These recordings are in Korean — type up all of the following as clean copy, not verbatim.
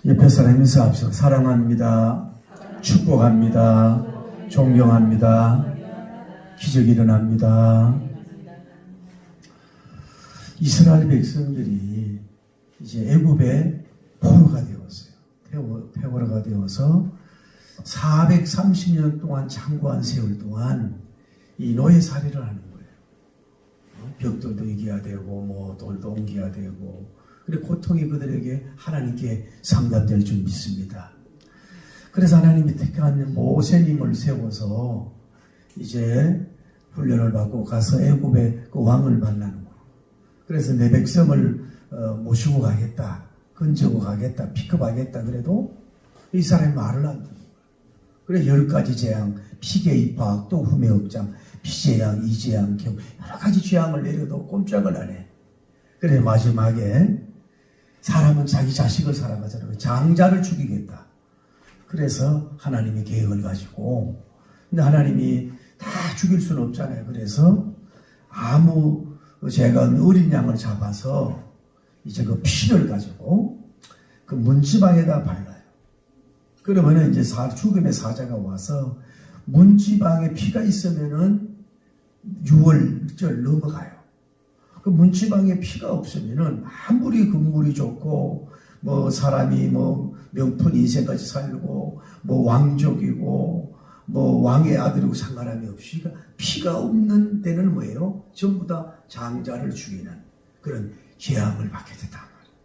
옆에 사람 인사합시다. 사랑합니다. 축복합니다. 존경합니다. 기적이 일어납니다. 이스라엘 백성들이 이제 애굽의 포로가 되었어요. 포로가 되어서 430년 동안 장구한 세월 동안 이 노예살이를 하는 거예요. 벽돌도 이겨야 되고 뭐 돌도 옮겨야 되고, 그리고 고통이 그들에게 하나님께 상담될 줄 믿습니다. 그래서 하나님이 택한 모세님을 세워서 이제 훈련을 받고 가서 애굽의 그 왕을 만나는 거예요. 그래서 내 백성을 모시고 가겠다, 건져고 가겠다, 픽업하겠다 그래도 이 사람이 말을 안 듣는 거예요. 그래 10가지 재앙, 피계 입학, 또 후매 억장, 피재앙, 이재앙, 여러 가지 재앙을 내려도 꼼짝을 안 해. 그래 마지막에 사람은 자기 자식을 사랑하잖아요. 장자를 죽이겠다. 그래서 하나님의 계획을 가지고, 근데 하나님이 다 죽일 수는 없잖아요. 그래서 아무 제가 어린 양을 잡아서 이제 그 피를 가지고 그 문지방에다 발라요. 그러면은 이제 죽음의 사자가 와서 문지방에 피가 있으면은 6월절 넘어가요. 그 문지방에 피가 없으면은 아무리 건물이 좋고 뭐 사람이 뭐 명품 인생까지 살고 뭐 왕족이고 뭐 왕의 아들이고 상관함이 없이 피가 없는 데는 뭐예요? 전부 다 장자를 죽이는 그런 재앙을 받게 됐단 말이에요.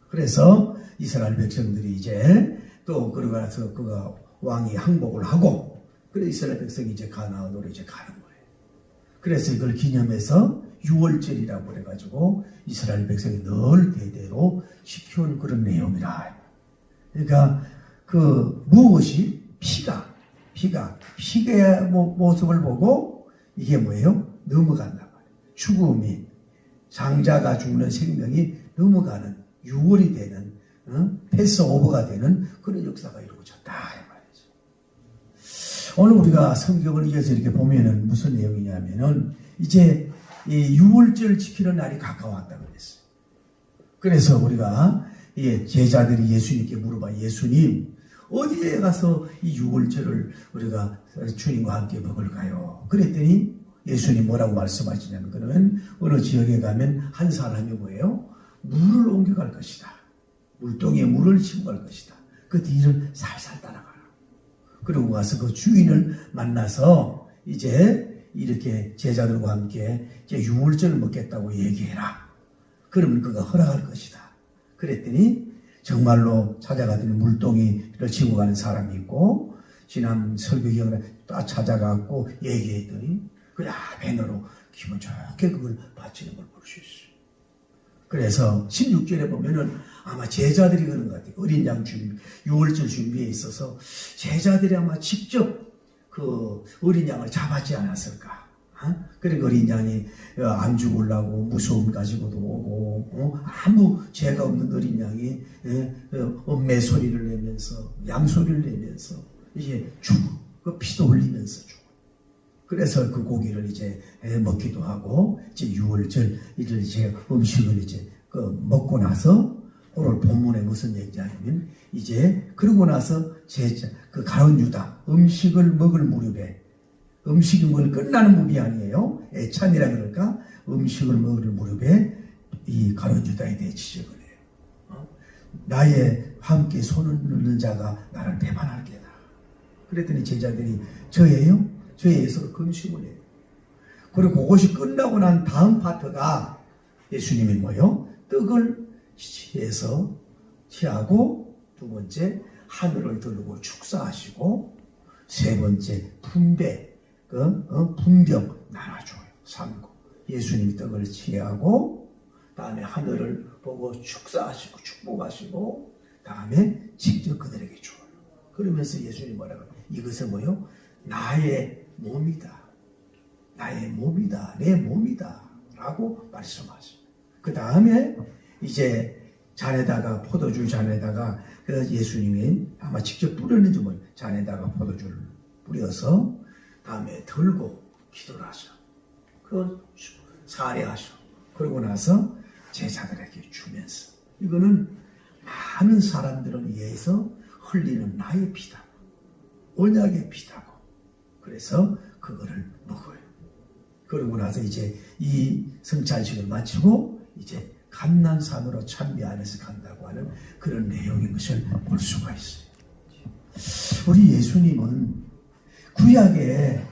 그래서 이스라엘 백성들이 이제 또 그러고서 그가 왕이 항복을 하고, 그래 이스라엘 백성이 이제 가나안으로 이제 가는 거예요. 그래서 이걸 기념해서 6월절이라고 그래가지고 이스라엘 백성이 늘 대대로 지켜온 그런 내용이라. 그러니까 그 무엇이 피의 모습을 보고 이게 뭐예요? 넘어간단 말이에요. 죽음이, 장자가 죽는 생명이 넘어가는 6월이 되는 패스오버가 되는 그런 역사가 이루어졌다 이 말이죠. 오늘 우리가 성경을 이어서 이렇게 보면은 무슨 내용이냐면은 이제 이 6월절 지키는 날이 가까웠다 그랬어요. 그래서 우리가 제자들이 예수님께 물어봐, 예수님 어디에 가서 이 6월절을 우리가 주님과 함께 먹을까요? 그랬더니 예수님 뭐라고 말씀하시냐면, 그러면 어느 지역에 가면 한 사람이 뭐예요? 물을 옮겨갈 것이다. 물동이에 물을 치고 갈 것이다. 그 뒤를 살살 따라가라. 그리고 가서 그 주인을 만나서 이제 이렇게 제자들과 함께 이제 6월절을 먹겠다고 얘기해라. 그러면 그가 허락할 것이다. 그랬더니 정말로 찾아가더니 물동이를 치고 가는 사람이 있고, 지난 설교 기억나 딱 찾아가고 얘기했더니 그냥 맨으로 기분 좋게 그걸 바치는 걸 볼 수 있어요. 그래서 16절에 보면은 아마 제자들이 그런 것 같아요. 어린 양 준비, 6월절 준비에 있어서 제자들이 아마 직접 그 어린 양을 잡았지 않았을까. 그러니까 어린 양이 안 죽으려고 무서움 가지고도 오고, 아무 죄가 없는 어린 양이 엄매 소리를 내면서, 양 소리를 내면서 이제 죽어. 그 피도 흘리면서 죽어. 그래서 그 고기를 이제 먹기도 하고, 이제 6월절 이제 음식을 이제 먹고 나서, 오늘 본문에 무슨 얘기냐면 이제 그러고 나서 그 가룟 유다 음식을 먹을 무렵에, 음식이 먹을 끝나는 무렵이 아니에요. 애찬이라 그럴까? 음식을 먹을 무렵에 이 가룟 유다에 대해 지적을 해요. 나의 함께 손을 넣는 자가 나를 배반할 게다. 그랬더니 제자들이 저예요? 저에서 금식을 해요. 그리고 그것이 끝나고 난 다음 파트가 예수님이 뭐요? 떡을 취하고, 두 번째 하늘을 들고 축사하시고, 세 번째 분병 나눠줘요. 삼고 예수님이 떡을 취하고, 다음에 하늘을 보고 축사하시고 축복하시고, 다음에 직접 그들에게 줘요. 그러면서 예수님이 뭐라고? 이것은 뭐요? 나의 몸이다. 나의 몸이다. 내 몸이다. 라고 말씀하십니다. 그 다음에 이제 잔에다가, 포도주 잔에다가 그 예수님이 아마 직접 뿌렸는지 모르겠어요. 잔에다가 포도주를 뿌려서 다음에 들고 기도를 하셔. 그 사례하셔. 그러고 나서 제자들에게 주면서, 이거는 많은 사람들을 위해서 흘리는 나의 피다. 언약의 피다고. 그래서 그거를 먹어요. 그러고 나서 이제 이 성찬식을 마치고 이제 감난산으로 찬비 안에서 간다고 하는 그런 내용인 것을 볼 수가 있어요. 우리 예수님은 구약에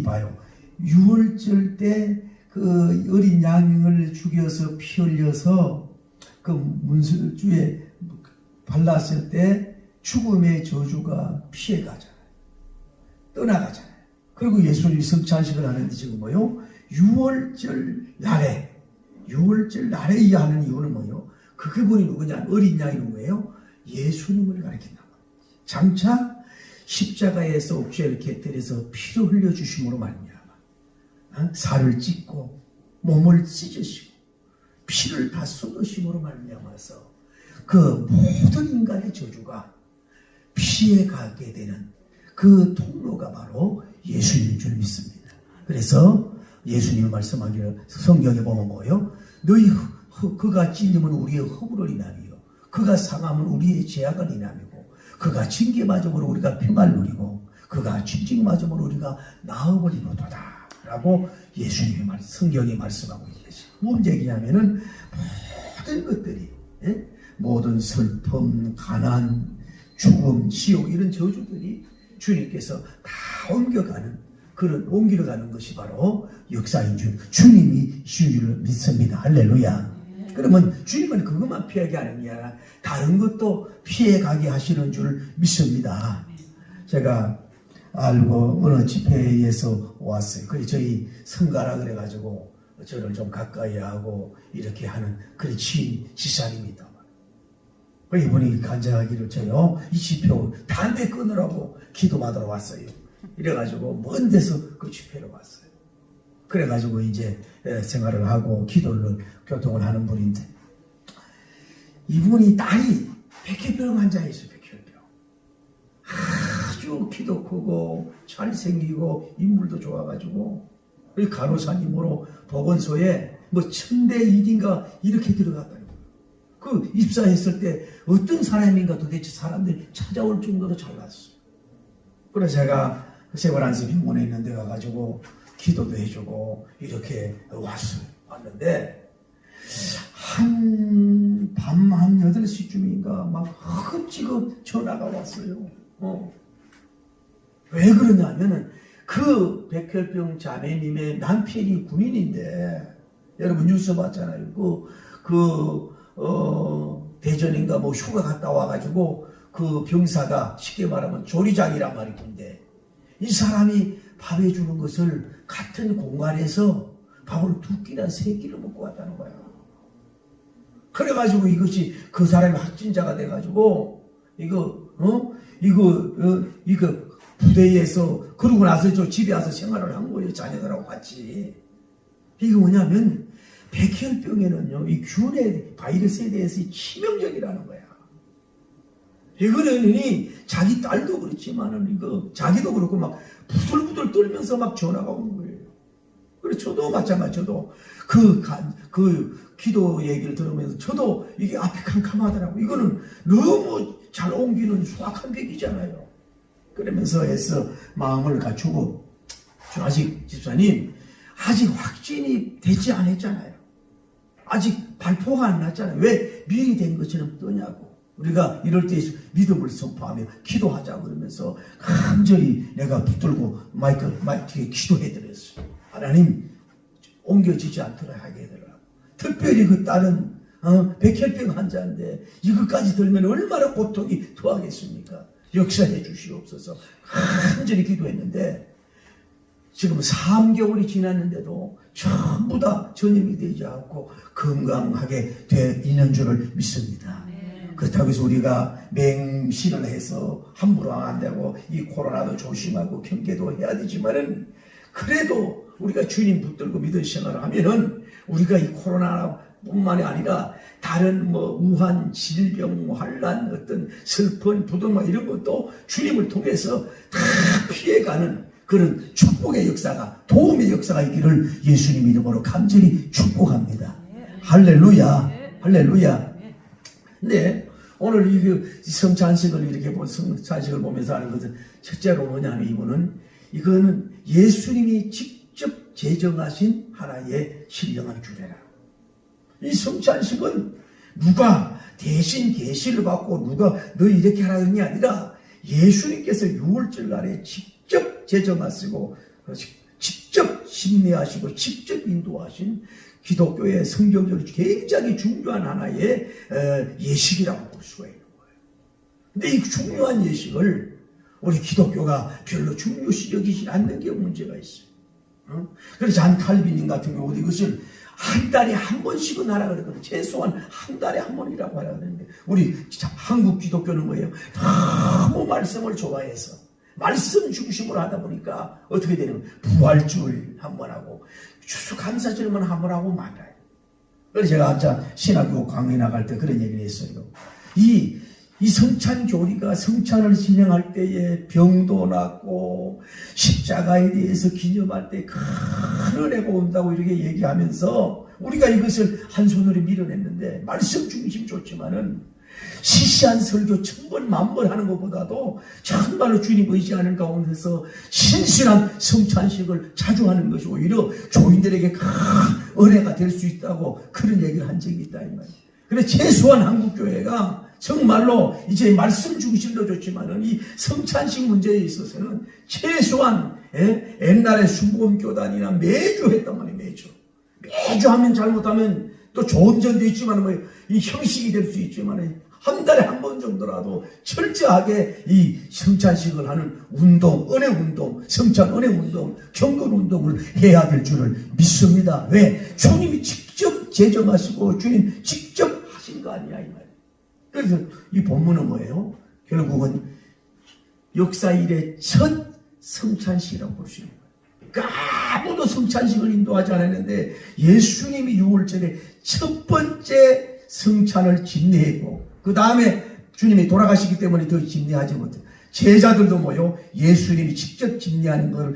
봐요. 유월절 때 그 어린 양을 죽여서 피 흘려서 그 문술주에 발랐을 때 죽음의 저주가 피해가잖아요. 떠나가잖아요. 그리고 예수님이 성찬식을 하는데 지금 뭐요? 유월절 날에 하는 이유는 뭐요? 그 그분이 누구냐? 어린 양이 누구예요? 예수님을 가리킨다. 장차 십자가에서 옥죄를 곁들여서 피를 흘려주심으로 말미암아 살을 찢고 몸을 찢으시고 피를 다 쏟으심으로 말미암아서 그 모든 인간의 저주가 피해가게 되는 그 통로가 바로 예수님인 줄 믿습니다. 그래서 예수님이 말씀하기를 성경에 보면 뭐예요? 너희 그가 찔림은 우리의 허물을 인함이요 그가 상함은 우리의 죄악을 인함이고 그가 징계맞음으로 우리가 평안을 누리고 그가 징징맞음으로 우리가 나음을 이루도다 라고 예수님이 성경이 말씀하고 계십니다. 문제냐면은 모든 것들이 모든 슬픔, 가난, 죽음, 지옥 이런 저주들이 주님께서 다 옮기러 가는 것이 바로 역사인 줄 주님이 이신 줄을 믿습니다. 할렐루야. 그러면 주님은 그것만 피하게 하는 게 아니라 다른 것도 피해가게 하시는 줄 믿습니다. 제가 알고 어느 집회에서 왔어요. 그래서 저희 성가라 그래가지고 저를 좀 가까이 하고 이렇게 하는 그런 지사님이다. 이분이 간증하기를 저요 이 집회 담배 끊으라고 기도받으러 왔어요. 이래가지고 먼 데서 그 집회로 왔어요. 그래가지고 이제 생활을 하고 기도를 교통을 하는 분인데 이분이 딸이 백혈병 환자였어요. 백혈병. 아주 키도 크고 잘생기고 인물도 좋아가지고 간호사님으로 보건소에 뭐 1000대 1인가 이렇게 들어갔다는 거예요. 그 입사했을 때 어떤 사람인가 도대체 사람들이 찾아올 정도로 잘났어요. 그래서 제가 세브란스 병원에 있는 데 가가지고 기도도 해주고 이렇게 왔는데 밤 한 8시쯤인가 막 허겁지겁 전화가 왔어요. 왜 그러냐면은 그 백혈병 자매님의 남편이 군인인데 여러분 뉴스 봤잖아요. 대전인가 뭐 휴가 갔다 와가지고 그 병사가 쉽게 말하면 조리장이란 말이 군데 이 사람이 밥 해주는 것을 같은 공간에서 밥을 2끼나 3끼를 먹고 왔다는 거야. 그래가지고 이것이 그 사람이 확진자가 돼가지고 이거 부대에서 그러고 나서 저 집에 와서 생활을 한 거예요. 자녀들하고 같이. 이게 뭐냐면 백혈병에는요 이 균의 바이러스에 대해서 치명적이라는 거야. 이거는 자기 딸도 그렇지만은 자기도 그렇고 막 부들부들 떨면서 막 전화가 오는 거예요. 그래서 저도 마찬가지 저도 그 기도 얘기를 들으면서 저도 이게 앞이 캄캄하더라고. 이거는 너무 잘 옮기는 수확한 백이잖아요. 그러면서 해서 마음을 갖추고 아직 집사님 아직 확진이 되지 않았잖아요. 아직 발표가 안 났잖아요. 왜 미리 된 것처럼 떠냐고. 우리가 이럴 때 믿음을 선포하며 기도하자 그러면서 간절히 내가 붙들고 마이크에 기도해드렸어요. 하나님 옮겨지지 않도록 하게 해달라고. 특별히 그 딸은 백혈병 환자인데 이것까지 들면 얼마나 고통이 더하겠습니까? 역사해 주시옵소서. 간절히 기도했는데 지금 3개월이 지났는데도 전부 다 전염이 되지 않고 건강하게 돼 있는 줄을 믿습니다. 그렇다고 해서 우리가 맹신을 해서 함부로 안 되고 이 코로나도 조심하고 경계도 해야 되지만은 그래도 우리가 주님 붙들고 믿음 생활을 하면은 우리가 이 코로나뿐만이 아니라 다른 우한 질병, 환란, 어떤 슬픈 부동 이런 것도 주님을 통해서 다 피해가는 그런 축복의 역사가, 도움의 역사가 있기를 예수님 이름으로 간절히 축복합니다. 할렐루야, 할렐루야. 근데 오늘 이 성찬식을 이렇게 성찬식을 보면서 하는 것은 첫째로 뭐냐면 이거는 예수님이 직접 제정하신 하나의 신령한 규례라. 이 성찬식은 누가 대신 계시를 받고 누가 너 이렇게 하라 그런 게 아니라 예수님께서 6월절 날에 직접 제정하시고 직접 심리하시고 직접 인도하신 기독교의 성경적으로 굉장히 중요한 하나의 예식이라고 볼 수가 있는 거예요. 근데 이 중요한 예식을 우리 기독교가 별로 중요시 여기지 않는 게 문제가 있어요. 그래서 잔 칼빈님 같은 경우도 이것을 한 달에 한 번씩은 하라 그랬거든요. 최소한 한 달에 한 번이라고 하라 그랬는데 우리 한국 기독교는 뭐예요? 너무 말씀을 좋아해서 말씀 중심으로 하다 보니까 어떻게 되는 거예요? 부활주일 한 번 하고 추수감사절만 한 번 하고 말아요. 그래서 제가 아까 신학교 강의 나갈 때 그런 얘기를 했어요. 이 성찬교리가 성찬을 진행할 때에 병도 낫고 십자가에 대해서 기념할 때 큰 은혜가 온다고 이렇게 얘기하면서 우리가 이것을 한 손으로 밀어냈는데 말씀 중심 좋지만은 시시한 설교 1000번 10,000번 하는 것보다도 정말로 주님 의지하는 가운데서 신실한 성찬식을 자주 하는 것이 오히려 교인들에게 큰 은혜가 될 수 있다고 그런 얘기를 한 적이 있다 이 말이에요. 그래서 최소한 한국교회가 정말로 이제 말씀 중심도 좋지만은 이 성찬식 문제에 있어서는 최소한 옛날에 수보음교단이나 매주 했단 말이에요. 매주 하면 잘못하면 또 좋은 점도 있지만 뭐 이 형식이 될 수 있지만 한 달에 한 번 정도라도 철저하게 이 성찬식을 하는 운동, 은혜 운동, 성찬 은혜 운동, 경건 운동을 해야 될 줄을 믿습니다. 왜? 주님이 직접 제정하시고 주님 직접 하신 거 아니야 이 말이에요. 그래서 이 본문은 뭐예요? 결국은 역사 이래 첫 성찬식이라고 볼 수 있는 거예요. 그러니까 아무도 성찬식을 인도하지 않았는데 예수님이 6월절에 첫 번째 성찬을 집례했고 그 다음에 주님이 돌아가시기 때문에 더 집례하지 못해요. 제자들도 뭐요? 예수님이 직접 집례하는 걸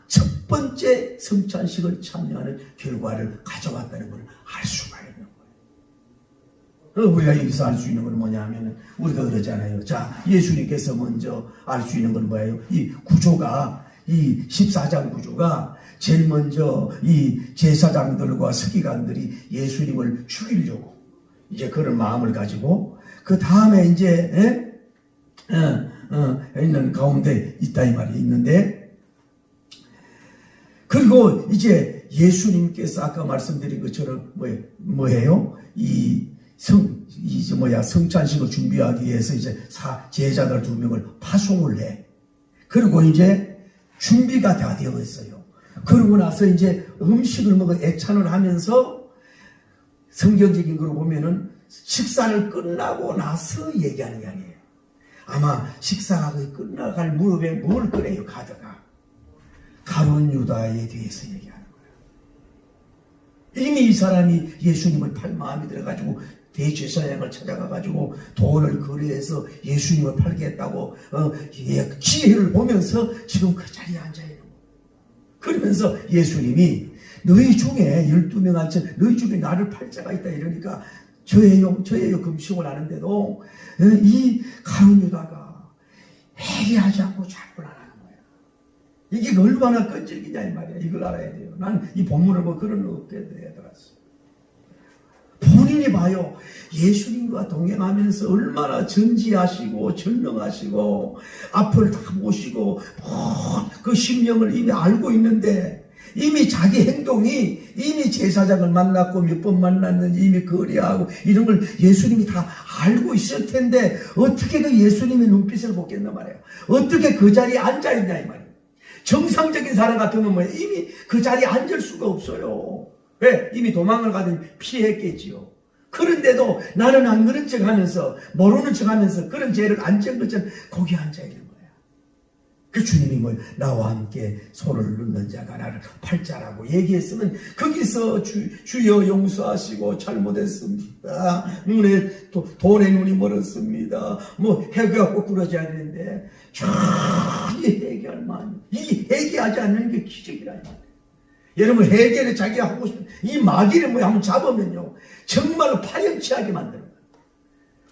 첫 번째 성찬식을 참여하는 결과를 가져왔다는 걸 알 수가 있는 거예요. 우리가 여기서 알 수 있는 건 뭐냐 하면 우리가 그러잖아요. 자, 예수님께서 먼저 알 수 있는 건 뭐예요? 이 구조가 이 14장 구조가 제일 먼저 이 제사장들과 서기관들이 예수님을 죽이려고 이제 그런 마음을 가지고 그 다음에 이제 있는 가운데 있다 이 말이 있는데 그리고 이제 예수님께서 아까 말씀드린 것처럼 뭐예요? 성찬식을 준비하기 위해서 이제 제자들 2명을 파송을 해. 그리고 이제 준비가 다 되어 있어요. 그러고 나서 이제 음식을 먹어 애찬을 하면서 성경적인 걸로 보면은 식사를 끝나고 나서 얘기하는 게 아니에요. 아마 식사가 끝나갈 무렵에 뭘 꺼내요? 가드가. 가룟 유다에 대해서 얘기하는 거예요. 이미 이 사람이 예수님을 팔 마음이 들어가지고 대제사장을 찾아가가지고 돈을 거래해서 예수님을 팔겠다고 기회를 보면서 지금 그 자리에 앉아있는 거예요. 그러면서 예수님이 너희 중에 12명한테 너희 중에 나를 팔 자가 있다 이러니까 저예요 금식을 하는데도 이 가룟 유다가 회개하지 않고 자꾸 나가는 거야. 이게 얼마나 끈질기냐 이 말이야. 이걸 알아야 돼요. 난 이 본문을 보고 그런 어깨에 들었어. 본인이 봐요. 예수님과 동행하면서 얼마나 전지하시고 전능하시고 앞을 다 보시고 그 심령을 이미 알고 있는데 이미 자기 행동이 이미 제사장을 만났고 몇 번 만났는지 이미 거래하고 이런 걸 예수님이 다 알고 있을 텐데 어떻게 그 예수님의 눈빛을 보겠나 말이에요. 어떻게 그 자리에 앉아있냐 이 말이에요. 정상적인 사람 같으면 뭐 이미 그 자리에 앉을 수가 없어요. 왜? 이미 도망을 가든 피했겠지요. 그런데도 나는 안 그런 척 하면서 모르는 척 하면서 그런 죄를 안 지은 것처럼 거기 앉아있는 거야. 그 주님이 뭐 나와 함께 손을 넣는 자가 나를 팔자라고 얘기했으면 거기서 주여 용서하시고 잘못했습니다. 돈에 눈이 멀었습니다. 뭐 회개하고 그러지 않는데 저기 회개할 만 이 회개하지 않는 게 기적이라는 거예요. 여러분 회개를 자기가 하고 싶은 이 마귀를 뭐 한번 잡으면요 정말로 파렴치하게 만드는 거예요.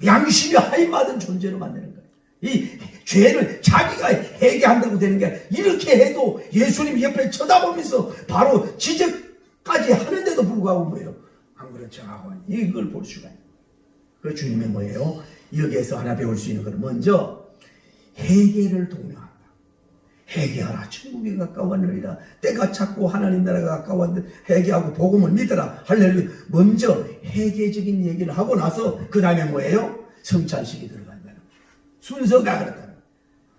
양심이 하인받은 존재로 만드는 거예요. 이 죄를 자기가 해결한다고 되는 게 이렇게 해도 예수님 옆에 쳐다보면서 바로 지적까지 하는데도 불구하고 뭐예요? 안 그런 척하고 이걸 볼 수가 있어요. 그 주님의 뭐예요? 여기에서 하나 배울 수 있는 건 먼저 회개를 독려한다. 회개하라. 천국이 가까웠느니라. 때가 찼고 하나님 나라가 가까웠는데 회개하고 복음을 믿어라. 할렐루야. 먼저 회개적인 얘기를 하고 나서 그 다음에 뭐예요? 성찬식이 들어간다는 거예요. 순서가 그렇다는 거예요.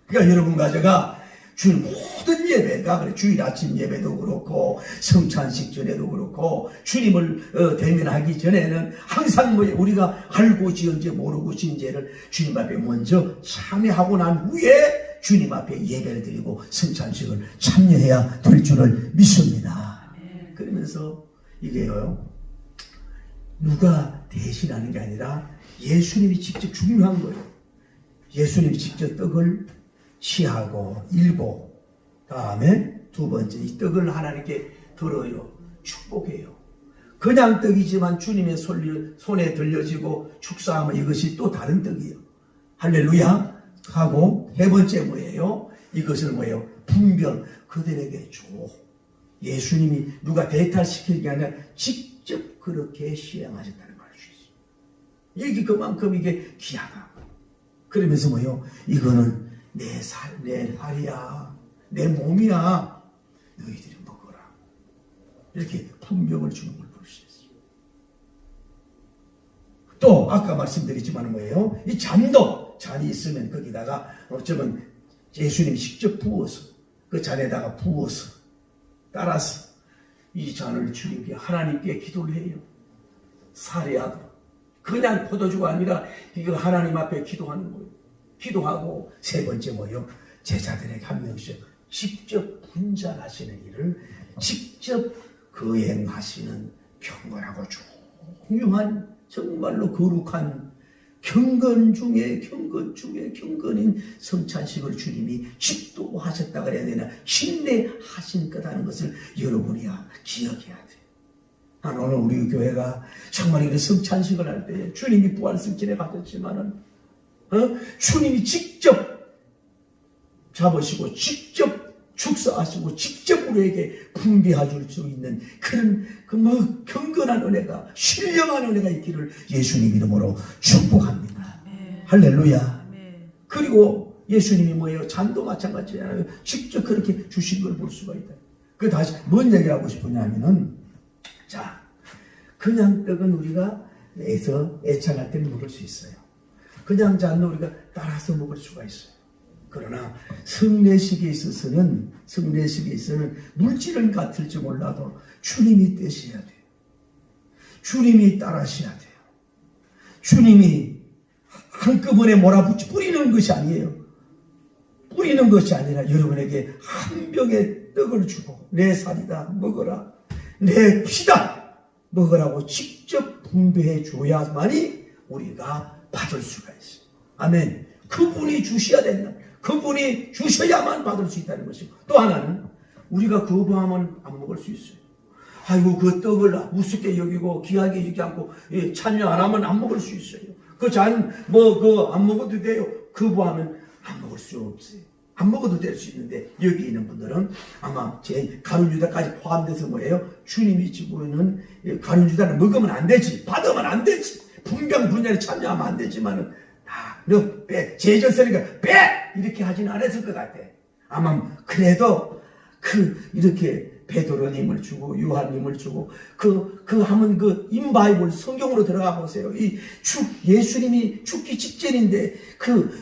그러니까 여러분과 제가 주일 모든 예배가 그래. 주일 아침 예배도 그렇고 성찬식 전에도 그렇고 주님을 대면하기 전에는 항상 뭐 우리가 알고 지은 죄 모르고 지은 죄를 주님 앞에 먼저 참여하고 난 후에 주님 앞에 예배를 드리고 성찬식을 참여해야 될 줄을 믿습니다. 그러면서 이게요, 누가 대신하는 게 아니라 예수님이 직접 중요한 거예요. 예수님이 직접 떡을 취하고 일고 다음에 두 번째 이 떡을 하나님께 들어요. 축복해요. 그냥 떡이지만 주님의 손에 들려지고 축사하면 이것이 또 다른 떡이에요. 할렐루야. 하고 세 번째 뭐예요? 이것을 뭐예요? 분별 그들에게 줘. 예수님이 누가 대탈시키는 게 아니라 직접 그렇게 시행하셨다는 걸 알 수 있어요. 이게 그만큼 이게 귀하다. 그러면서 뭐예요? 이거는 내 살이야. 내 몸이야. 너희들이 먹어라. 이렇게 분명을 주는 걸 볼 수 있어요. 또 아까 말씀드렸지만 뭐예요? 이 잔이 있으면 거기다가 어쩌면 예수님이 직접 부어서 그 잔에다가 부어서 따라서 이 잔을 주님께 하나님께 기도를 해요. 살해하도록. 그냥 포도주가 아니라 이거 하나님 앞에 기도하는 거예요. 기도하고 세 번째 뭐예요? 제자들에게 한 명씩 직접 분잔하시는 일을 직접 거행하시는 경건하고 중요한 정말로 거룩한 경건 중에 경건인 성찬식을 주님이 집도하셨다 그래야 되나 신뢰하신 거라는 것을 여러분이 기억해야 돼요. 난 오늘 우리 교회가 정말 이런 성찬식을 할 때 주님이 부활승진에 가셨지만은 주님이 직접 잡으시고 직접 축사하시고 직접 우리에게 분배해 줄 수 있는 그런 경건한 은혜가 신령한 은혜가 있기를 예수님 이름으로 축복합니다. 아멘. 할렐루야. 아멘. 그리고 예수님이 뭐예요? 잔도 마찬가지잖아요. 직접 그렇게 주신 걸 볼 수가 있다. 그 다시 뭔 얘기를 하고 싶으냐면은 자, 그냥 떡은 우리가 애창할 때는 먹을 수 있어요. 그냥 잔도 우리가 따라서 먹을 수가 있어요. 그러나 성례식에 있어서는 물질은 같을지 몰라도 주님이 떼셔야 돼요. 주님이 따라셔야 돼요. 주님이 한꺼번에 몰아붙이 뿌리는 것이 아니에요. 뿌리는 것이 아니라 여러분에게 한 병의 떡을 주고 내 살이다 먹어라. 내 피다 먹으라고 직접 분배해 줘야만이 우리가 받을 수가 있어요. 아멘. 그분이 주셔야 된다. 그분이 주셔야만 받을 수 있다는 것이고 또 하나는 우리가 거부하면 안 먹을 수 있어요. 아이고 그 떡을 우습게 여기고 귀하게 여기지 않고 참여 안 하면 안 먹을 수 있어요. 그 잔 안 먹어도 돼요. 거부하면 안 먹을 수 없어요. 안 먹어도 될 수 있는데 여기 있는 분들은 아마 제 가룟 유다까지 포함돼서 뭐예요? 주님이 지고는 가룟 유다는 먹으면 안 되지, 받으면 안 되지, 분명분야에 참여하면 안 되지만은 너 빼, 제졌으니까 빼! 이렇게 하지는 않았을 것 같아. 아마 그래도 이렇게 베드로님을 주고 요한님을 주고 하면 인바이블 성경으로 들어가 보세요. 예수님이 죽기 직전인데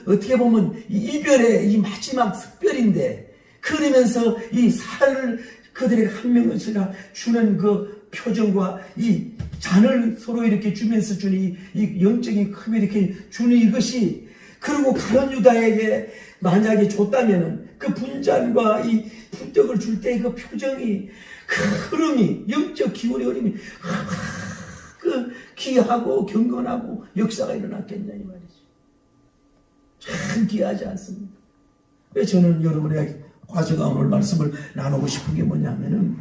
어떻게 보면 이별의 이 마지막 특별인데 그러면서 이 살을 그들에게 한 명씩이나 주는 그 표정과 이 잔을 서로 이렇게 주면서 주는 이 영적인 크게 이렇게 주는 이것이 그리고 가룟 유다에게 만약에 줬다면은 그 분잔과 이 분떡을 줄 때 그 표정이 그 흐름이 영적 기운의 흐름이 귀하고 경건하고 역사가 일어났겠냐 이 말이죠. 참 귀하지 않습니까? 그래서 저는 여러분의 과제가 오늘 말씀을 나누고 싶은 게 뭐냐면은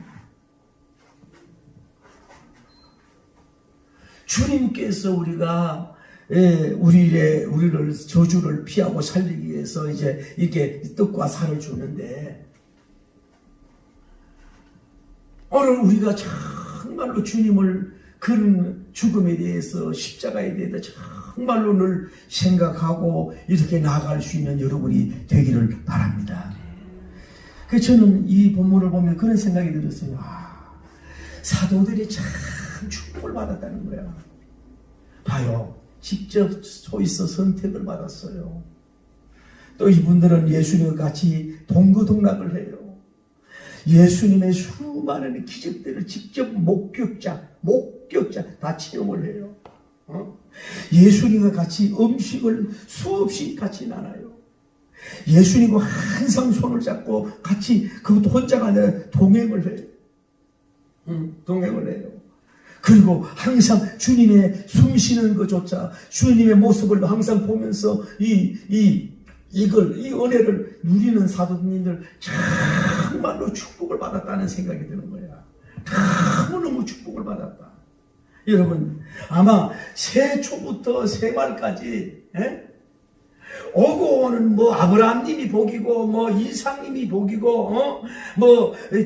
주님께서 우리가 우리를 저주를 피하고 살리기 위해서 이제 이렇게 떡과 살을 주는데, 오늘 우리가 정말로 주님을 그런 죽음에 대해서, 십자가에 대해서 정말로 늘 생각하고 이렇게 나아갈 수 있는 여러분이 되기를 바랍니다. 그래서 저는 이 본문을 보면 그런 생각이 들었어요. 사도들이 참 축복을 받았다는 거야. 봐요. 직접 서 있어 선택을 받았어요. 또 이분들은 예수님과 같이 동거동락을 해요. 예수님의 수많은 기적들을 직접 목격자 다 체험을 해요. 예수님과 같이 음식을 수없이 같이 나눠요. 예수님과 항상 손을 잡고 같이, 그것도 혼자가 아니라 동행을 해요. 동행을 해요. 그리고 항상 주님의 숨쉬는 것조차, 주님의 모습을 항상 보면서 이 은혜를 누리는 사도님들 정말로 축복을 받았다는 생각이 드는 거야. 너무너무 축복을 받았다. 여러분, 아마 새초부터 새말까지 오고 오는 아브라함님이 복이고 이삭님이 복이고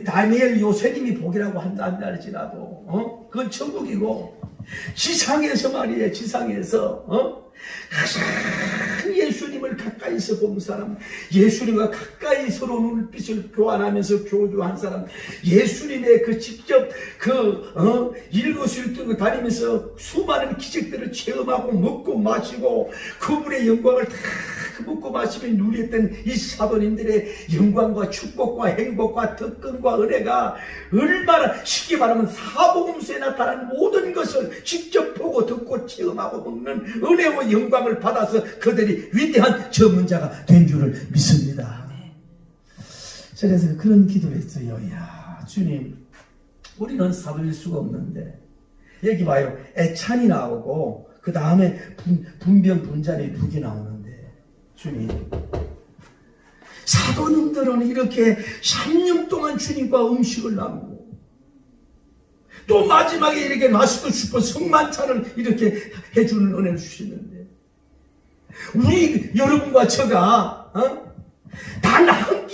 다니엘 요셉님이 복이라고 한다 할지라도 그건 천국이고, 지상에서 말이에요. 지상에서 가장 예수님을 가까이서 본 사람, 예수님과 가까이 서로 눈빛을 교환하면서 교류한 사람, 예수님의 그 직접 일거수일투고 다니면서 수많은 기적들을 체험하고 먹고 마시고 그분의 영광을 다 먹고 마시며 누렸던 이 사도님들의 영광과 축복과 행복과 특권과 은혜가 얼마나, 쉽게 말하면 사복음서에 나타난 모든 것을 직접 보고 듣고 체험하고 먹는 은혜와 영광을 받아서 그들이 위대한 전문자가 된 줄을 믿습니다. 그래서 그런 기도를 했어요. 주님, 우리는 사도일 수가 없는데, 여기 봐요. 애찬이 나오고 그 다음에 분변 분잔이 두 개 나오는데, 주님, 사도님들은 이렇게 3년 동안 주님과 음식을 나누고 또 마지막에 이렇게 마시고 싶어 성만찬을 이렇게 해주는 은혜를 주시는데, 우리 여러분과 저가 단 한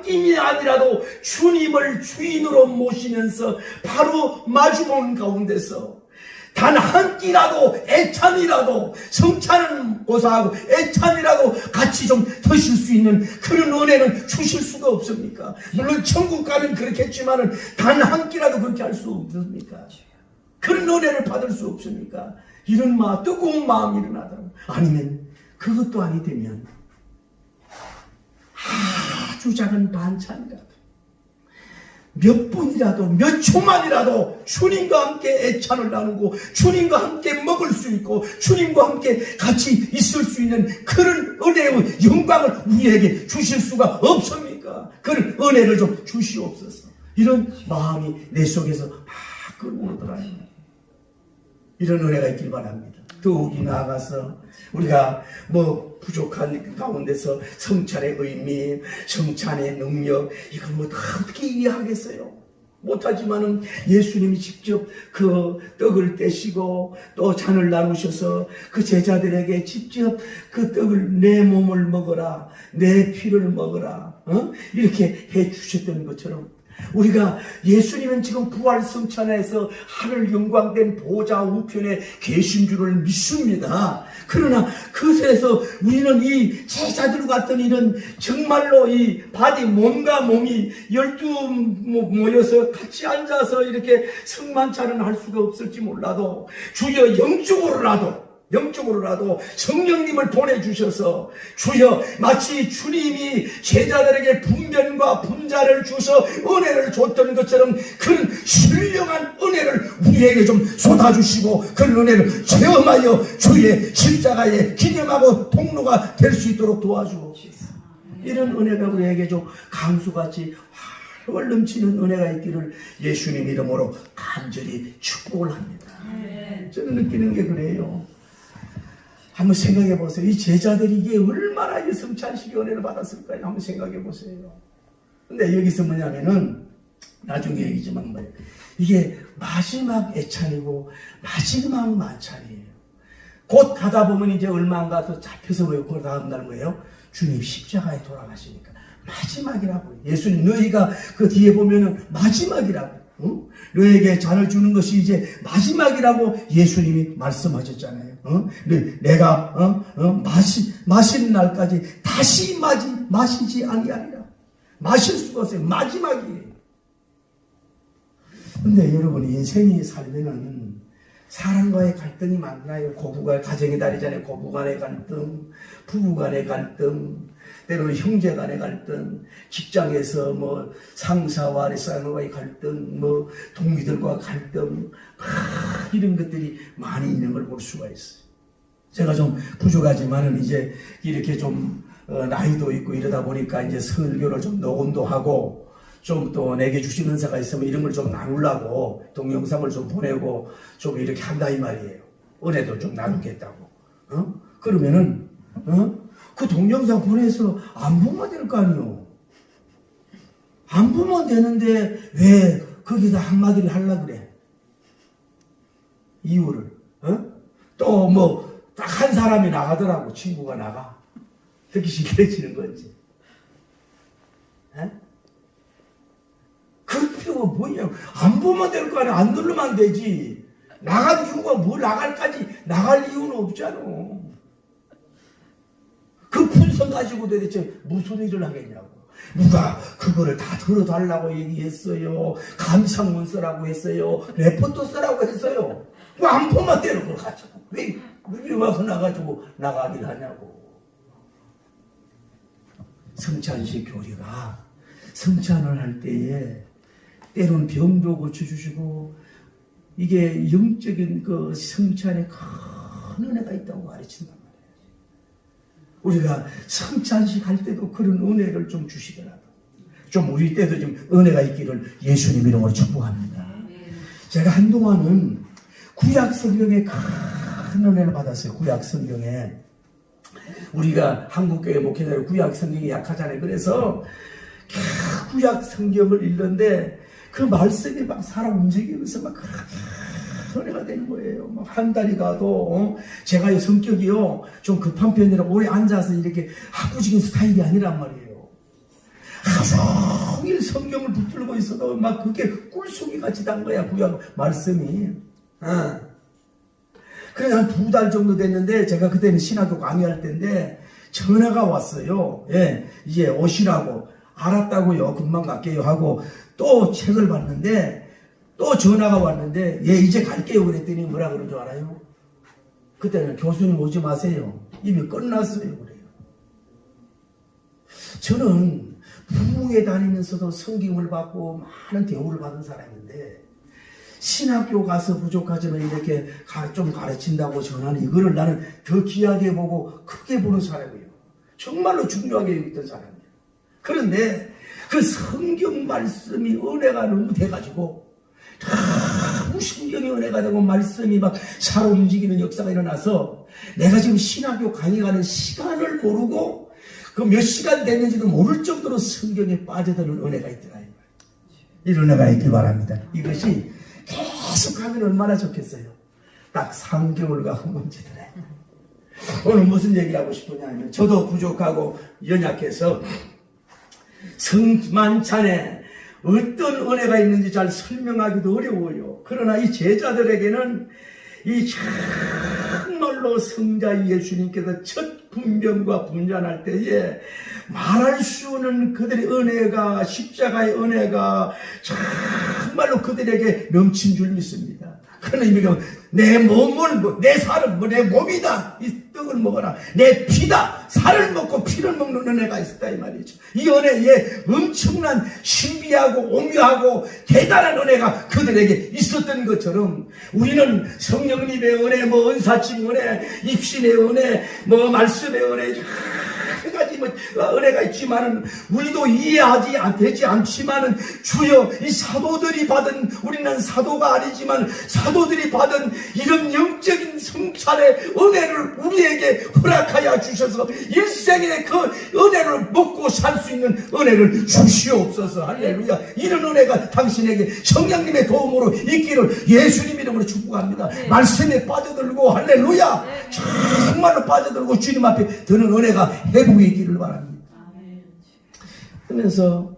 끼만이 아니라도 주님을 주인으로 모시면서 바로 마주보는 가운데서 단 한 끼라도, 애찬이라도, 성찬은 고사하고 애찬이라도 같이 좀 드실 수 있는 그런 은혜는 주실 수가 없습니까? 물론 천국 가면 그렇겠지만은 단 한 끼라도 그렇게 할 수 없습니까? 그런 은혜를 받을 수 없습니까? 이런 뜨거운 마음이 일어나더라고요. 아니면 그것도 아니 되면 아주 작은 반찬이라도, 몇 분이라도, 몇 초만이라도 주님과 함께 애찬을 나누고 주님과 함께 먹을 수 있고 주님과 함께 같이 있을 수 있는 그런 은혜의 영광을 우리에게 주실 수가 없습니까? 그런 은혜를 좀 주시옵소서. 이런 마음이 내 속에서 막 끌어오더라요. 이런 은혜가 있길 바랍니다. 더욱이 나아가서 우리가 부족한 가운데서 성찬의 의미, 성찬의 능력, 이걸 다 어떻게 이해하겠어요? 못하지만은 예수님이 직접 그 떡을 떼시고 또 잔을 나누셔서 그 제자들에게 직접 그 떡을 내 몸을 먹어라, 내 피를 먹어라, 이렇게 해 주셨던 것처럼, 우리가 예수님은 지금 부활 성찬에서 하늘 영광된 보좌 우편에 계신 줄을 믿습니다. 그러나 그것에서 우리는 이 제자들 같은 이런 정말로 이 몸과 몸이 12 모여서 같이 앉아서 이렇게 성만찬은 할 수가 없을지 몰라도 주여 영적으로라도 성령님을 보내주셔서 주여 마치 주님이 제자들에게 분변과 분자를 주셔 은혜를 줬던 것처럼 그런 신령한 은혜를 우리에게 좀 쏟아주시고 그런 은혜를 체험하여 주의 십자가에 기념하고 통로가 될 수 있도록 도와주옵소서. 이런 은혜가 우리에게 좀 강수같이 활활 넘치는 은혜가 있기를 예수님 이름으로 간절히 축복을 합니다. 저는 느끼는 게 그래요. 한번 생각해 보세요. 이 제자들이 이게 얼마나 이 성찬식의 은혜를 받았을까요? 한번 생각해 보세요. 근데 여기서 뭐냐면은 나중에 얘기지만 이게 마지막 애찬이고 마지막 만찬이에요. 곧 가다 보면 이제 얼마 안 가서 잡혀서 뭐예요? 그 다음날 뭐예요? 주님 십자가에 돌아가시니까 마지막이라고. 예수님 너희가 그 뒤에 보면은 마지막이라고. 너에게 잔을 주는 것이 이제 마지막이라고 예수님이 말씀하셨잖아요. 내가 마시는 날까지 다시 마시지 아니하리라. 마실 수가 없어요. 마지막이에요. 근데 여러분 인생이 살면은 사람과의 갈등이 많나요? 고부가 가정의 달이잖아요. 고부간의 갈등, 부부간의 갈등, 때로는 형제간의 갈등, 직장에서 뭐 상사와 아랫사람과의 갈등, 뭐 동기들과 갈등, 이런 것들이 많이 있는 걸 볼 수가 있어요. 제가 좀 부족하지만은 이제 이렇게 좀 나이도 있고 이러다 보니까 이제 설교를 좀 녹음도 하고 좀 또 내게 주신 은사가 있으면 이런 걸 좀 나누려고 동영상을 좀 보내고 좀 이렇게 한다 이 말이에요. 은혜도 좀 나누겠다고. 그러면은 그 동영상 보내서 안 보면 될 거 아니요. 안 보면 되는데 왜 거기다 한마디를 하려고 그래? 이유를. 또 뭐 딱 한 사람이 나가더라고. 친구가 나가. 듣기 싫어지는 건지. 그 필요가 뭐냐? 안 보면 될 거 아니야. 안 누르면 안 되지. 나갈 이유가 뭐 나갈까지 나갈 이유는 없잖아. 그 분석 가지고 도대체 무슨 일을 하겠냐고. 누가 그거를 다 들어달라고 얘기했어요. 감상문 쓰라고 했어요. 레포트 쓰라고 했어요. 왜 안 보면 되는 걸 가지고. 왜 와서 나가지고 나가길 하냐고. 성찬식 교리가 성찬을 할 때에 때로는 병도 고쳐주시고 이게 영적인 그 성찬에 큰 은혜가 있다고 가르친단 말이에요. 우리가 성찬식 할 때도 그런 은혜를 좀 주시더라도 좀 우리 때도 좀 은혜가 있기를 예수님 이름으로 축복합니다. 제가 한동안은 구약 성경에 큰 은혜를 받았어요. 구약 성경에 우리가 한국교회 목회자로 구약 성경이 약하잖아요. 그래서 구약 성경을 읽는데 그 말씀이 막 살아 움직이면서 막 은혜가 되는 거예요. 막 한 달이 가도 제가 성격이요 좀 급한 편이라 오래 앉아서 이렇게 학구적인 스타일이 아니란 말이에요. 하루 종일 성경을 붙들고 있어도 막 그게 꿀송이 같이 단 거야. 구약 말씀이. 그래 한 2달 정도 됐는데 제가 그때는 신학교 강의할 때인데 전화가 왔어요. 예, 이제 오시라고. 알았다고요. 금방 갈게요 하고 또 책을 봤는데 또 전화가 왔는데 예 이제 갈게요 그랬더니 뭐라 그런 줄 알아요? 그때는 교수님 오지 마세요. 이미 끝났어요 그래요. 저는 부흥회 다니면서도 성경을 받고 많은 대우를 받은 사람인데 신학교 가서 부족하지만 이렇게 좀 가르친다고 전하는 이거를 나는 더 귀하게 보고 크게 보는 사람이에요. 정말로 중요하게 여겼던 사람이에요. 그런데 그 성경 말씀이 은혜가 너무 돼가지고 너무 성경이 은혜가 되고 말씀이 막 살아 움직이는 역사가 일어나서 내가 지금 신학교 강의 가는 시간을 모르고 그 몇 시간 됐는지도 모를 정도로 성경에 빠져드는 은혜가 있더라. 이 은혜가 있길 바랍니다. 이것이 계속하면 얼마나 좋겠어요. 딱 3개월가 흠멈지더래. 오늘 무슨 얘기를 하고 싶으냐면 저도 부족하고 연약해서 성만찬에 어떤 은혜가 있는지 잘 설명하기도 어려워요. 그러나 이 제자들에게는 이 정말로 성자 예수님께서 첫 분변과 분잔할 때에 말할 수 없는 그들의 은혜가 십자가의 은혜가 정말로 그들에게 넘친 줄 믿습니다. 그런 의미가 내 몸을 내 살을 내 몸이다 이 떡을 먹어라 내 피다 살을 먹고 피를 먹는 은혜가 있었다 이 말이죠. 이 은혜에 엄청난 신비하고 오묘하고 대단한 은혜가 그들에게 있었던 것처럼 우리는 성령님의 은혜 뭐 은사칭 은혜 입신의 은혜 뭐 말씀의 은혜 여러 가지 은혜가 있지만은 우리도 이해하지 되지 않지만은 주여 이 사도들이 받은, 우리는 사도가 아니지만 사도들이 받은 이런 영적인 성찰의 은혜를 우리에게 허락하여 주셔서 일생에 그 은혜를 먹고 살 수 있는 은혜를 주시옵소서. 할렐루야. 이런 은혜가 당신에게 성령님의 도움으로 있기를 예수님 이름으로 축복합니다. 말씀에 빠져들고 할렐루야. 정말로 빠져들고 주님 앞에 드는 은혜가 회복이 있기를 바랍니다. 그러면서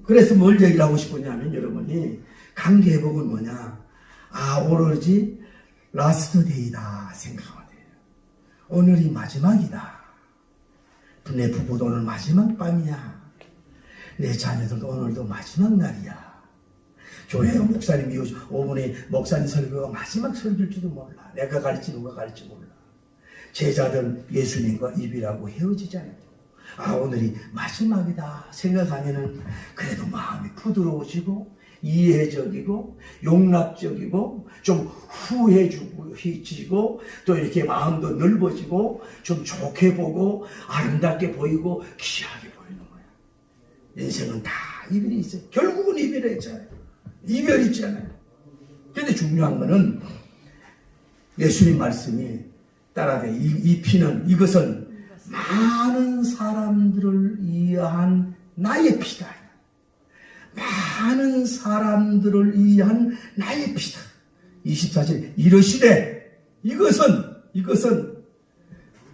그래서 뭘 얘기를 하고 싶었냐면 여러분이 관계 회복은 뭐냐? 오로지 라스트 데이다 생각하면 돼요. 오늘이 마지막이다. 내 부부도 오늘 마지막 밤이야. 내 자녀들도 오늘도 마지막 날이야. 교회 목사님이 5분의 목사님 설교가 마지막 설교일지도 몰라. 내가 갈지 누가 갈지 몰라. 제자들 예수님과 이별하고 헤어지잖아요. 오늘이 마지막이다 생각하면은 그래도 마음이 부드러워지고 이해적이고 용납적이고 좀 후해지고 또 이렇게 마음도 넓어지고 좀 좋게 보고 아름답게 보이고 귀하게 보이는 거야. 인생은 다 이별이 있어요. 결국은 이별했잖아요. 이별이 있잖아요. 근데 중요한 거는 예수님 말씀이 따라돼. 이 피는, 이것은 많은 사람들을 위한 나의 피다. 많은 사람들을 위한 나의 피다. 24절 이러시되 이것은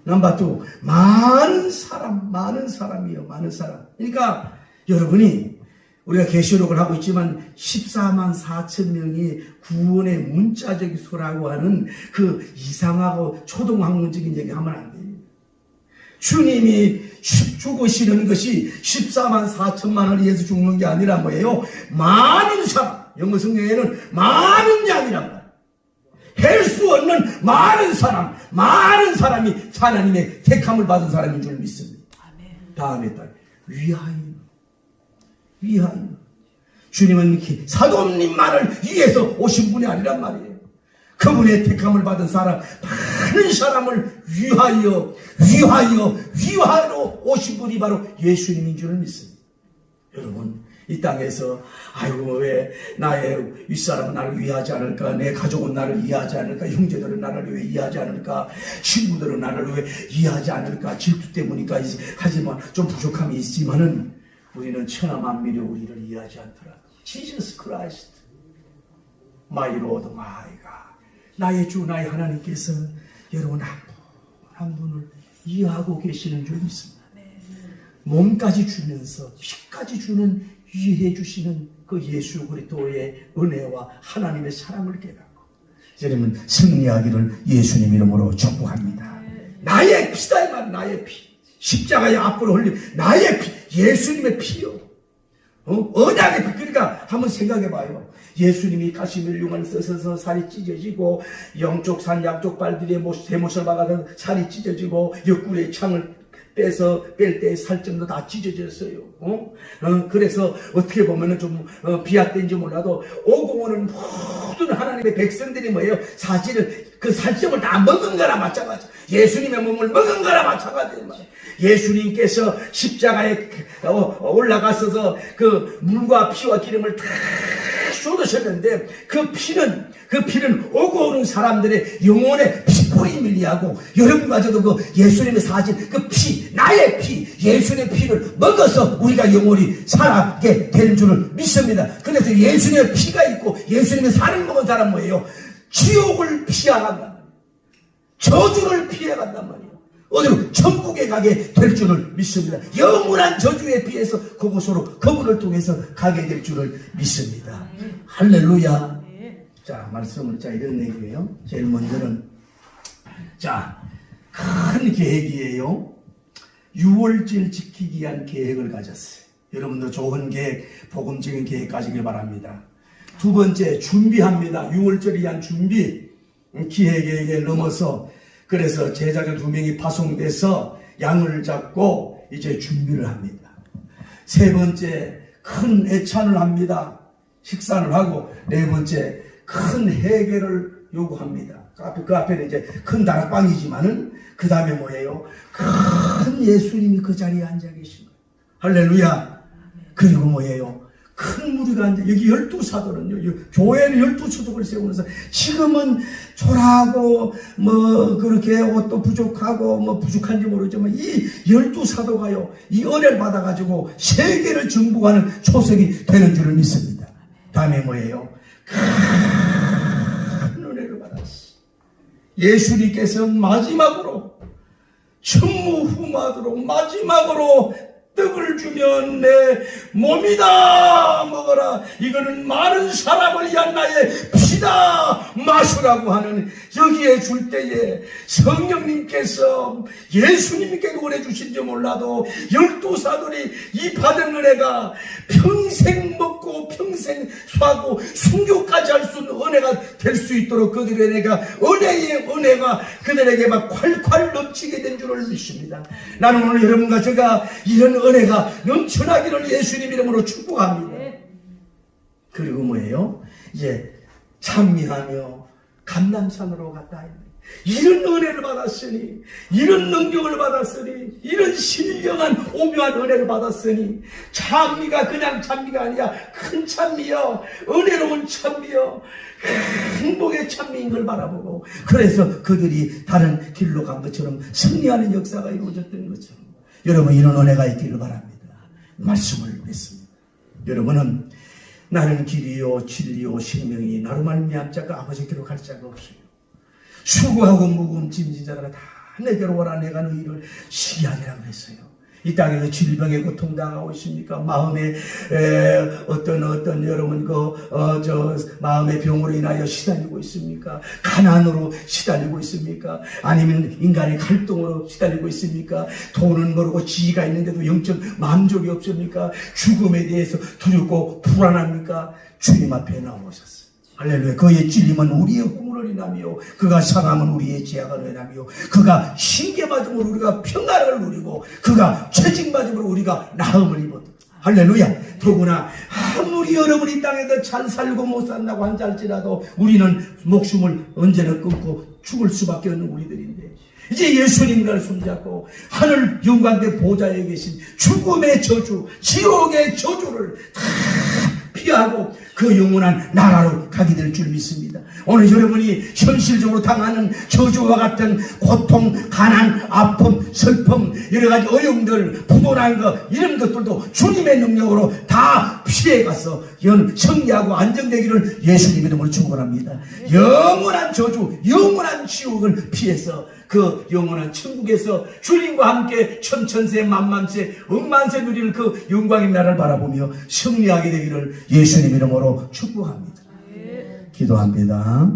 넘버 2 많은 사람이요. 많은 사람. 그러니까 여러분이 우리가 계시록을 하고 있지만 14만 4천 명이 구원의 문자적 수라고 하는 그 이상하고 초등학문적인 얘기 하면 안 돼요. 주님이 죽으시는 것이 14만 4천만을 위해서 죽는 게 아니라 뭐예요? 많은 사람, 영어 성경에는 많은이 아니란 말이에요. 헬 수 없는 많은 사람이 하나님의 택함을 받은 사람인 줄 믿습니다. 다음에 딱 위하여. 주님은 사도님만을 위해서 오신 분이 아니란 말이에요. 그분의 택함을 받은 사람, 많은 사람을 위하여 오신 분이 바로 예수님인 줄 믿습니다. 여러분, 이 땅에서 왜 나의 윗사람은 나를 이해하지 않을까, 내 가족은 나를 이해하지 않을까, 형제들은 나를 왜 이해하지 않을까, 친구들은 나를 왜 이해하지 않을까, 질투 때문이니까 하지만 좀 부족함이 있지만은 우리는 천하만민이 우리를 이해하지 않더라. Jesus Christ, my Lord, my God. 나의 주, 나의 하나님께서 여러분 한 분을 이해하고 계시는 줄 믿습니다. 몸까지 주면서 피까지 주는 이해해 주시는 그 예수 그리스도의 은혜와 하나님의 사랑을 깨닫고 여러분 승리하기를 예수님 이름으로 축복합니다. 나의 피다 이 말, 나의 피. 십자가의 앞으로 흘린 나의 피, 예수님의 피요. 언약의 피. 그러니까 한번 생각해 봐요. 예수님이 가시멜륨을 써서 살이 찢어지고 영쪽 산 양쪽 발들에 대못을 박아서 살이 찢어지고 옆구리에 창을 빼서 뺄 때 살점도 다 찢어졌어요. 그래서 어떻게 보면은 좀 비약된지 몰라도 오고 오는 모든 하나님의 백성들이 뭐예요? 사실은 그 살점을 다 먹은 거나 마찬가지. 예수님의 몸을 먹은 거나 마찬가지. 예수님께서 십자가에 올라가셔서 그 물과 피와 기름을 다 쏟으셨는데 그 피는 오고 오는 사람들의 영혼의 피뿌림을 위하고 여러분마저도 그 예수님의 사진 그 피, 나의 피, 예수님의 피를 먹어서 우리가 영혼이 살아게 되는 줄을 믿습니다. 그래서 예수님의 피가 있고 예수님의 살을 먹은 사람 뭐예요? 지옥을 피해간단 말이에요. 저주를 피해간단 말이에요. 어디로? 천국에 가게 될 줄을 믿습니다. 영원한 저주에 비해서 그곳으로 그분을 통해서 가게 될 줄을 믿습니다. 할렐루야. 자, 말씀을 이런 얘기예요. 제일 먼저는 큰 계획이에요. 6월절 지키기 위한 계획을 가졌어요. 여러분도 좋은 계획, 복음적인 계획 가지길 바랍니다. 두 번째, 준비합니다. 6월절에 위한 준비. 기획에 넘어서 그래서 제자들 2명이 파송돼서 양을 잡고 이제 준비를 합니다. 세 번째, 큰 애찬을 합니다. 식사를 하고 네 번째, 큰 회개를 요구합니다. 그 앞에는 이제 큰 다락방이지만은 그 다음에 뭐예요? 큰 예수님이 그 자리에 앉아 계신 거예요. 할렐루야. 그리고 뭐예요? 큰 무리가 앉아, 여기 12사도는요, 교회는 12수족을 세우면서, 지금은 초라하고, 그렇게 옷도 부족하고, 부족한지 모르지만, 이 12사도가요, 이 은혜를 받아가지고, 세계를 정복하는 초석이 되는 줄을 믿습니다. 다음에 뭐예요? 큰 은혜를 받았어. 예수님께서는 마지막으로, 천무후무하도록 마지막으로, 떡을 주면 내 몸이다 먹어라. 이거는 많은 사람을 위한 나의 피다 마시라고 하는 여기에 줄 때에 성령님께서 예수님께 보내주신지 몰라도 12사도리 이 받은 은혜가 평생 먹고 평생 수하고 순교까지 할 수 있는 은혜가 될 수 있도록 그들의 은혜가 그들에게 막 콸콸 넘치게 된 줄을 믿습니다. 나는 오늘 여러분과 제가 이런 은혜가 넘쳐나기를 예수님 이름으로 축복합니다. 그리고 뭐예요? 이제 찬미하며 감람산으로 갔다. 이런 은혜를 받았으니, 이런 능력을 받았으니, 이런 신령한 오묘한 은혜를 받았으니, 찬미가 그냥 찬미가 아니야. 큰 찬미여, 은혜로운 찬미여, 행복의 찬미인 걸 바라보고, 그래서 그들이 다른 길로 간 것처럼 승리하는 역사가 이루어졌던 것처럼 여러분 이런 은혜가 있기를 바랍니다. 말씀을 맺습니다. 여러분은 나는 길이요 진리요 생명이 나로 말미암 자가 아버지께로 갈 자가 없어요. 수고하고 무거운 짐진 자들아 다 내게로 오라. 내가 너희를 쉬게 하리라 그랬어요. 이 땅에서 질병에 고통당하고 있습니까? 마음에 어떤 여러분 마음의 병으로 인하여 시달리고 있습니까? 가난으로 시달리고 있습니까? 아니면 인간의 갈등으로 시달리고 있습니까? 돈은 모르고 지위가 있는데도 영적 만족이 없습니까? 죽음에 대해서 두렵고 불안합니까? 주님 앞에 나오셨어요. 할렐루야. 그의 찔림은 우리의 허물을 인하며 그가 상함은 우리의 죄악을 인하며 그가 징계받음으로 우리가 평안을 누리고 그가 채찍받음으로 우리가 나음을 입었다. 할렐루야. 더구나 아무리 여러분이 땅에서 잘 살고 못 산다고 한할지라도 우리는 목숨을 언제나 끊고 죽을 수밖에 없는 우리들인데 이제 예수님을 손잡고 하늘 영광대 보좌에 계신 죽음의 저주, 지옥의 저주를 다 피하고 그 영원한 나라로 가게 될 줄 믿습니다. 오늘 여러분이 현실적으로 당하는 저주와 같은 고통, 가난, 아픔, 슬픔, 여러가지 어려움들, 부도난 것 이런 것들도 주님의 능력으로 다 피해가서 승리하고 안정되기를 예수님 이름으로 축원합니다. 영원한 저주, 영원한 지옥을 피해서 그 영원한 천국에서 주님과 함께 천천세 만만세 억만세 누리는 그 영광의 나라를 바라보며 승리하게 되기를 예수님 이름으로 축복합니다. 기도합니다.